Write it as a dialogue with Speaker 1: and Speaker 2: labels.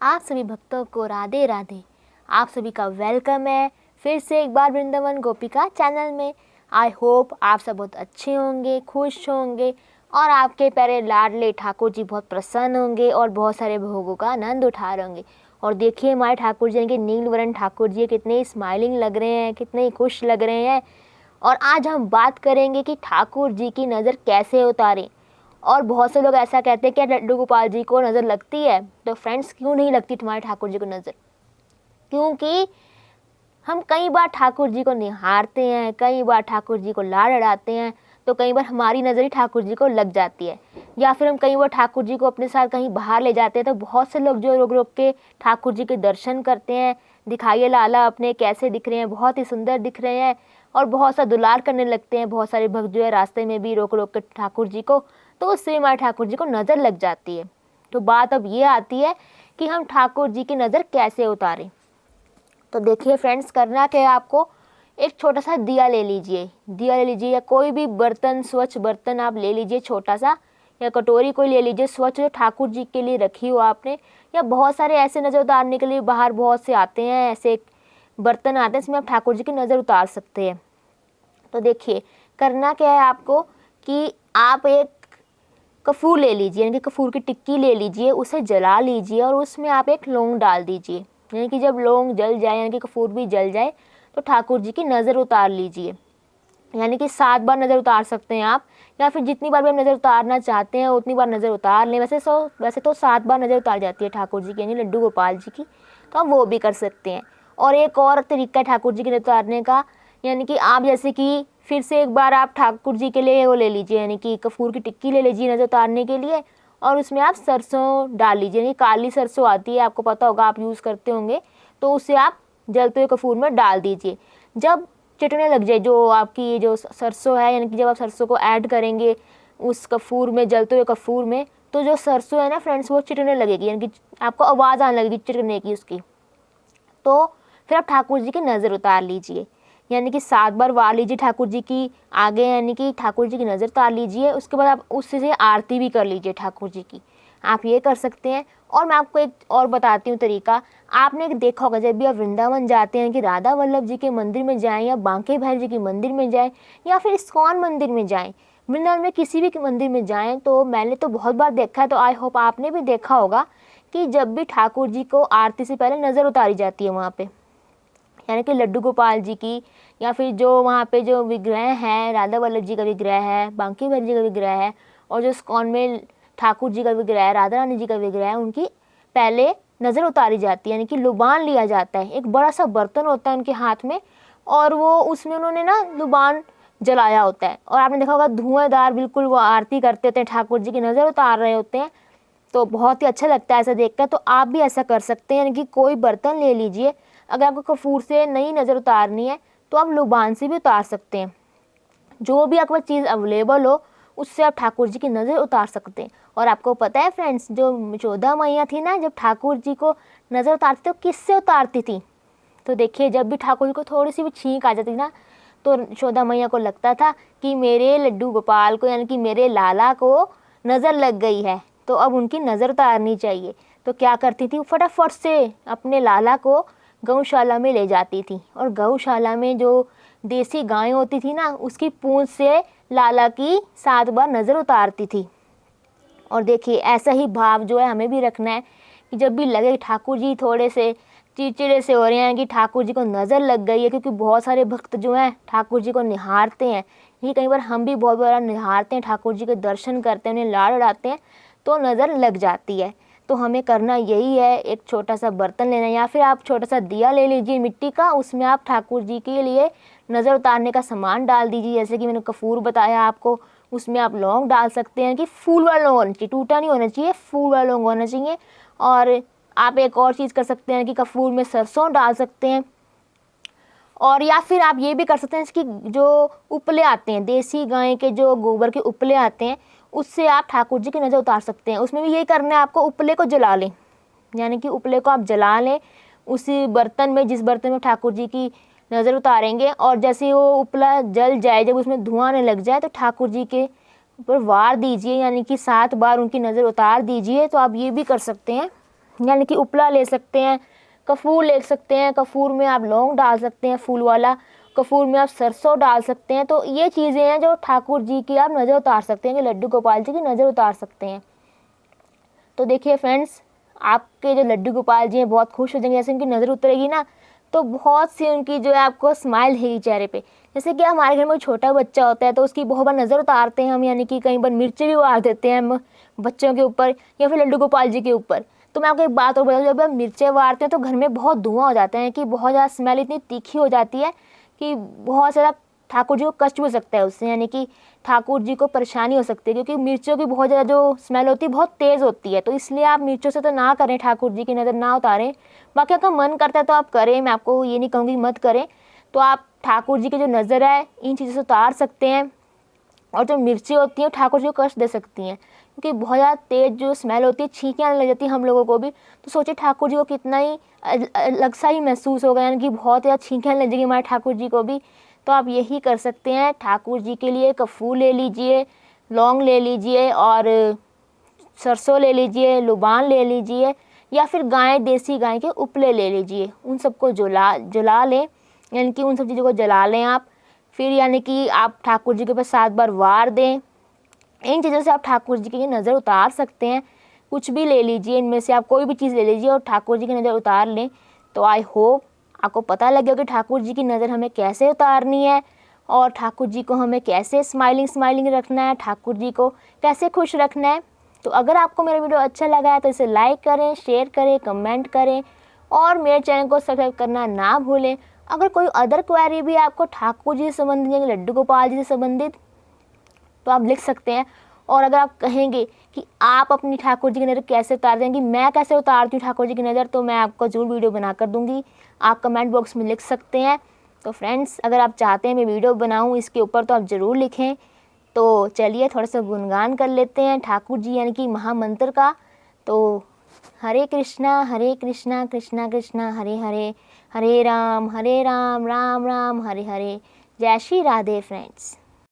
Speaker 1: आप सभी भक्तों को राधे राधे। आप सभी का वेलकम है फिर से एक बार वृंदावन गोपिका चैनल में। आई होप आप सब बहुत अच्छे होंगे, खुश होंगे और आपके प्यारे लाडले ठाकुर जी बहुत प्रसन्न होंगे और बहुत सारे भोगों का आनंद उठा रहे होंगे। और देखिए हमारे ठाकुर जी के नीलवर्ण ठाकुर जी कितने स्माइलिंग लग रहे हैं, कितने खुश लग रहे हैं। और आज हम बात करेंगे कि ठाकुर जी की नज़र कैसे उतारें। और बहुत से लोग ऐसा कहते हैं कि लड्डू गोपाल जी को नज़र लगती है। तो फ्रेंड्स, क्यों नहीं लगती तुम्हारे ठाकुर जी को नज़र? क्योंकि हम कई बार ठाकुर जी को निहारते हैं, कई बार ठाकुर जी को लाड लड़ाते हैं, तो कई बार हमारी नज़र ही ठाकुर जी को लग जाती है। या फिर हम कई बार ठाकुर जी को अपने साथ कहीं बाहर ले जाते हैं, तो बहुत से लोग जो रोक रोक के ठाकुर जी के दर्शन करते हैं, दिखाइए लाला अपने कैसे दिख रहे हैं, बहुत ही सुंदर दिख रहे हैं, और बहुत सा दुलार करने लगते हैं। बहुत सारे भक्त जो है रास्ते में भी रोक रोक के ठाकुर जी को, तो उससे हमारे ठाकुर जी को नज़र लग जाती है। तो बात अब ये आती है कि हम ठाकुर जी की नज़र कैसे उतारें। तो देखिए फ्रेंड्स, करना क्या है आपको, एक छोटा सा दिया ले लीजिए या कोई भी बर्तन, स्वच्छ बर्तन आप ले लीजिए छोटा सा, या कटोरी कोई ले लीजिए स्वच्छ जो ठाकुर जी के लिए रखी हो आपने। या बहुत सारे ऐसे नज़र उतारने के लिए बाहर बहुत से आते हैं, ऐसे बर्तन आते हैं, इसमें आप ठाकुर जी की नज़र उतार सकते हैं। तो देखिए करना क्या है आपको कि आप एक कपूर ले लीजिए, यानी कि कपूर की टिक्की ले लीजिए, उसे जला लीजिए और उसमें आप एक लौंग डाल दीजिए। यानी कि जब लौंग जल जाए, यानी कि कपूर भी जल जाए, तो ठाकुर जी की नज़र उतार लीजिए। यानी कि 7 बार नज़र उतार सकते हैं आप, या फिर जितनी बार भी आप नज़र उतारना चाहते हैं उतनी बार नज़र उतार लें। वैसे तो 7 बार नज़र उतार जाती है ठाकुर जी की, यानी लड्डू गोपाल जी की, तो आप वो भी कर सकते हैं। और एक और तरीका है ठाकुर जी की नज़र उतारने का, यानी कि आप जैसे कि फिर से एक बार आप ठाकुर जी के लिए वो ले लीजिए, यानी कि कपूर की टिक्की ले लीजिए नज़र उतारने के लिए, और उसमें आप सरसों डाल लीजिए। यानी काली सरसों आती है, आपको पता होगा, आप यूज़ करते होंगे, तो उसे आप जलते हुए कपूर में डाल दीजिए। जब चटने लग जाए जो आपकी जो सरसों है, यानी कि जब आप सरसों को ऐड करेंगे उस कपूर में, जलते हुए कपूर में, तो जो सरसों है ना फ्रेंड्स, वो चिटने लगेगी, यानी कि आपको आवाज़ आने लगेगी चिटने की उसकी। तो फिर आप ठाकुर जी की नज़र उतार लीजिए, यानी कि 7 बार वार लीजिए ठाकुर जी की आगे, यानी कि ठाकुर जी की नज़र उतार लीजिए। उसके बाद आप उससे आरती भी कर लीजिए ठाकुर जी की, आप ये कर सकते हैं। और मैं आपको एक और बताती हूँ तरीका। आपने देखा होगा जब भी आप वृंदावन जाते हैं कि राधा वल्लभ जी के मंदिर में जाएं, या बांके बिहारी जी के मंदिर में जाएं, या फिर इस्कॉन मंदिर में जाएं, वृंदावन में किसी भी मंदिर में जाएं, तो मैंने तो बहुत बार देखा है, तो आई होप आपने भी देखा होगा कि जब भी ठाकुर जी को आरती से पहले नज़र उतारी जाती है वहाँ पे, यानी कि लड्डू गोपाल जी की, या फिर जो वहाँ पे जो विग्रह है, राधा वल्लभ जी का विग्रह है, बांके बिहारी जी का विग्रह है, और जो इस्कॉन में ठाकुर जी का विग्रह है, राधा रानी जी का विग्रह है, उनकी पहले नज़र उतारी जाती है। यानी कि लुबान लिया जाता है, एक बड़ा सा बर्तन होता है उनके हाथ में, और वो उसमें उन्होंने ना लुबान जलाया होता है, और आपने देखा होगा धुआंधार बिल्कुल वो आरती करते होते हैं, ठाकुर जी की नज़र उतार रहे होते हैं। तो बहुत ही अच्छा लगता है ऐसा देखकर। तो आप भी ऐसा कर सकते हैं, यानी कि कोई बर्तन ले लीजिए, अगर आपको कपूर से नहीं नज़र उतारनी है तो आप लुबान से भी उतार सकते हैं। जो भी आपके पास चीज़ अवेलेबल हो उससे आप ठाकुर जी की नज़र उतार सकते हैं। और आपको पता है फ्रेंड्स, जो यशोदा मैया थी ना, जब ठाकुर जी को नज़र उतारती तो किससे उतारती थी? तो देखिए जब भी ठाकुर जी को थोड़ी सी भी छींक आ जाती ना, तो यशोदा मैया को लगता था कि मेरे लड्डू गोपाल को, यानी कि मेरे लाला को नज़र लग गई है, तो अब उनकी नज़र उतारनी चाहिए। तो क्या करती थी, फटाफट से अपने लाला को गौशाला में ले जाती थी, और गौशाला में जो देसी गाय होती थी ना, उसकी पूंछ से लाला की 7 बार नज़र उतारती थी। और देखिए ऐसा ही भाव जो है हमें भी रखना है कि जब भी लगे ठाकुर जी थोड़े से चिड़चिड़े से हो रहे हैं कि ठाकुर जी को नज़र लग गई है, क्योंकि बहुत सारे भक्त जो हैं ठाकुर जी को निहारते हैं, ये कई बार हम भी बहुत बार निहारते हैं, ठाकुर जी के दर्शन करते हैं, उन्हें लाड उड़ाते हैं, तो नज़र लग जाती है। तो हमें करना यही है, एक छोटा सा बर्तन लेना, या फिर आप छोटा सा दिया ले लीजिए मिट्टी का, उसमें आप ठाकुर जी के लिए नज़र उतारने का सामान डाल दीजिए। जैसे कि मैंने कपूर बताया आपको, उसमें आप लौंग डाल सकते हैं, कि फूल वाला लौंग होना चाहिए, टूटा नहीं होना चाहिए, फूल वाला लौंग होना चाहिए। और आप एक और चीज़ कर सकते हैं कि कपूर में सरसों डाल सकते हैं। और या फिर आप ये भी कर सकते हैं कि जो उपले आते हैं, देसी गाय के जो गोबर के उपले आते हैं, उससे आप ठाकुर जी की नज़र उतार सकते हैं। उसमें भी यही करना है आपको, उपले को जला लें, यानी कि उपले को आप जला लें उसी बर्तन में जिस बर्तन में ठाकुर जी की नज़र उतारेंगे, और जैसे वो उपला जल जाए, जब उसमें धुआं आने लग जाए, तो ठाकुर जी के ऊपर वार दीजिए, यानी कि 7 बार उनकी नज़र उतार दीजिए। तो आप ये भी कर सकते हैं। यानी कि उपला ले सकते हैं, कपूर ले सकते हैं, कपूर में आप लौंग डाल सकते हैं फूल वाला, कपूर में आप सरसों डाल सकते हैं। तो ये चीज़ें हैं जो ठाकुर जी की आप नज़र उतार सकते हैं, कि लड्डू गोपाल जी की नज़र उतार सकते हैं। तो देखिए फ्रेंड्स, आपके जो लड्डू गोपाल जी हैं बहुत खुश हो जाएंगे। जैसे उनकी नज़र उतरेगी ना, तो बहुत सी उनकी जो है आपको स्माइल रहेगी चेहरे पे। जैसे कि हमारे घर में छोटा बच्चा होता है तो उसकी बहुत बार नज़र उतारते हैं हम, यानी कि कई बार मिर्ची भी उतार देते हैं हम बच्चों के ऊपर या फिर लड्डू गोपाल जी के ऊपर। तो मैं आपको एक बात और बता दूँ, जब आप मिर्चें उतारते हैं तो घर में बहुत धुआं हो जाता है, कि बहुत ज़्यादा स्मेल इतनी तीखी हो जाती है कि बहुत ज़्यादा ठाकुर जी को कष्ट हो सकता है उससे, यानी कि ठाकुर जी को परेशानी हो सकती है, क्योंकि मिर्चों की बहुत ज़्यादा जो स्मेल होती है बहुत तेज़ होती है। तो इसलिए आप मिर्चों से तो ना करें, ठाकुर जी की नज़र ना उतारें। बाकी आपका मन करता है तो आप करें, मैं आपको ये नहीं कहूँगी मत करें। तो आप ठाकुर जी की जो नज़र है इन चीज़ों से उतार सकते हैं। और जो मिर्ची होती हैं ठाकुर जी को कष्ट दे सकती हैं, क्योंकि बहुत ज़्यादा तेज़ जो स्मेल होती है, छींकें आने लग जाती है हम लोगों को भी। तो सोचिए ठाकुर जी को कितना ही अलग सा ही महसूस होगा, यानी कि बहुत ज़्यादा छींकें आने लग जाएगी हमारे ठाकुर जी को भी। तो आप यही कर सकते हैं, ठाकुर जी के लिए कपूर ले लीजिए, लौंग ले लीजिए और सरसों ले लीजिए, लुबान ले लीजिए, या फिर देसी गाय के उपले ले लीजिए। उन सबको जला लें, यानी कि उन सब चीज़ों को जला लें आप। फिर यानी कि आप ठाकुर जी के पास 7 बार वार दें। इन चीज़ों से आप ठाकुर जी की नज़र उतार सकते हैं। कुछ भी ले लीजिए, इनमें से आप कोई भी चीज़ ले लीजिए और ठाकुर जी की नज़र उतार लें। तो आई होप आपको पता लग गया कि ठाकुर जी की नज़र हमें कैसे उतारनी है और ठाकुर जी को हमें कैसे स्माइलिंग रखना है, ठाकुर जी को कैसे खुश रखना है। तो अगर आपको मेरा वीडियो अच्छा लगा है तो इसे लाइक करें, शेयर करें, कमेंट करें और मेरे चैनल को सब्सक्राइब करना ना भूलें। अगर कोई अदर क्वेरी भी आपको ठाकुर जी से संबंधित या लड्डू गोपाल जी से संबंधित, तो आप लिख सकते हैं। और अगर आप कहेंगे कि आप अपनी ठाकुर जी की नज़र कैसे उतार देंगे, मैं कैसे उतारती हूँ ठाकुर जी की नज़र, तो मैं आपको ज़रूर वीडियो बना कर दूँगी। आप कमेंट बॉक्स में लिख सकते हैं। तो फ्रेंड्स, अगर आप चाहते हैं मैं वीडियो बनाऊँ इसके ऊपर तो आप ज़रूर लिखें। तो चलिए थोड़ा सा गुणगान कर लेते हैं ठाकुर जी यानी कि महामंत्र का। तो हरे कृष्णा कृष्णा कृष्णा हरे हरे, हरे राम राम राम हरे हरे। जय श्री राधे फ्रेंड्स।